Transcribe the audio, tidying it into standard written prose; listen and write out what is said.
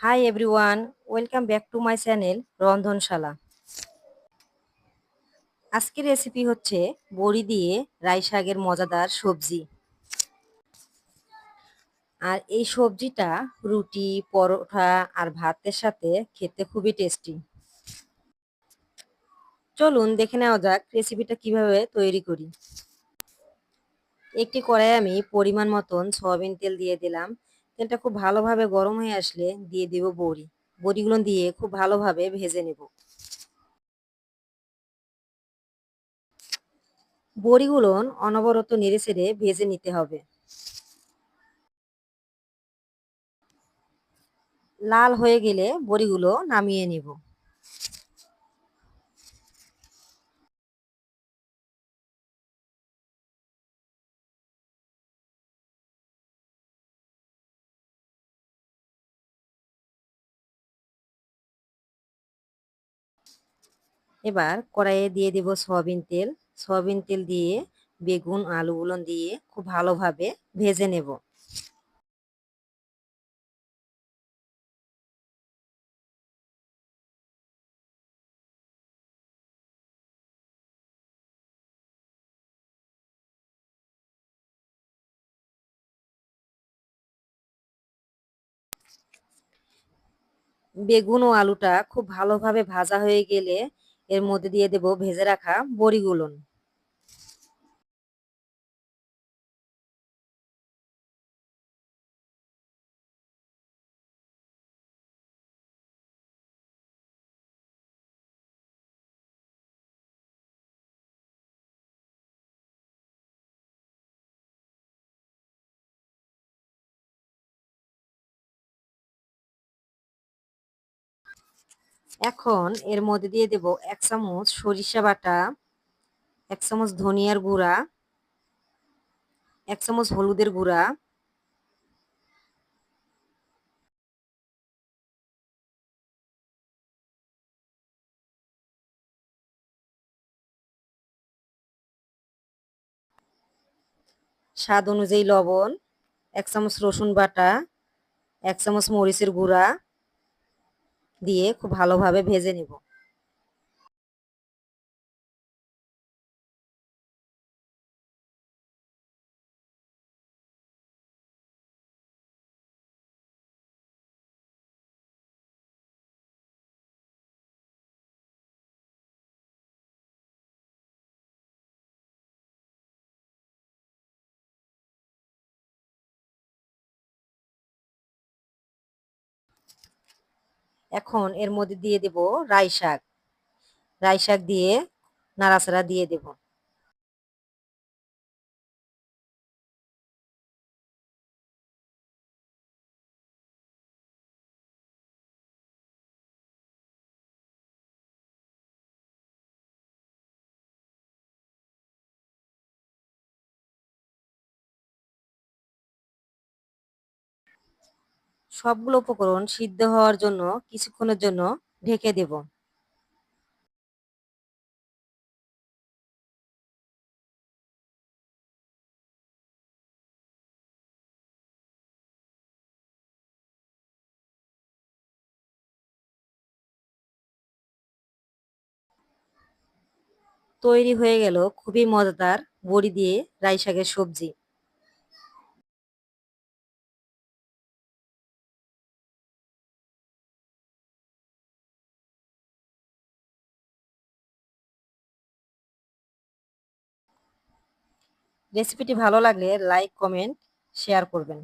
Hi everyone, welcome back to my channel রন্ধনশালা। আজকের recipe হচ্ছে বড়ি দিয়ে রাই শাকের মজাদার সবজি। আর এই সবজিটা রুটি, পরোটা আর ভাতের সাথে খেতে খুবই টেস্টি। চলুন দেখে নেওয়া যাক রেসিপিটা কিভাবে তৈরি করি। একটি কড়াইয়ে আমি পরিমাণ মতন সয়াবিন তেল দিয়ে দিলাম। তেলটা খুব ভালোভাবে গরম হয়ে আসলে দিয়ে দিব বড়ি। বড়িগুলো দিয়ে খুব ভালোভাবে ভেজে নেব। বড়িগুলো অনবরত নেড়েচেড়ে ভেজে নিতে হবে। লাল হয়ে গেলে বড়িগুলো নামিয়ে নিব। এবার কড়াইয়ে দিয়ে দিব সয়াবিন তেল। সয়াবিন তেল দিয়ে বেগুন আলুগুলো দিয়ে খুব ভালোভাবে ভেজে নেব। বেগুন ও আলুটা খুব ভালোভাবে ভাজা হয়ে গেলে এর মধ্যে দিয়ে দেব ভেজে রাখা বড়িগুলো। এখন এর মধ্যে দিয়ে দেব 1 চামচ সরিষা বাটা, 1 চামচ ধনিয়ার গুঁড়া, 1 চামচ হলুদের গুঁড়া, স্বাদ অনুযায়ী লবণ, 1 চামচ রসুন বাটা, 1 চামচ মরিচের গুঁড়া দিয়ে খুব ভালোভাবে ভেজে নেব। এখন এর মধ্যে দিয়ে দেব রাই শাক। রাই শাক দিয়ে নাড়াচাড়া দিয়ে দেব। সবগুলো উপকরণ সিদ্ধ হওয়ার জন্য কিছুক্ষণের জন্য ঢেকে দেব। তৈরি হয়ে গেল খুবই মজাদার বড়ি দিয়ে রাই শাকের সবজি। রেসিপিটি ভালো লাগলে লাইক, কমেন্ট, শেয়ার করবেন।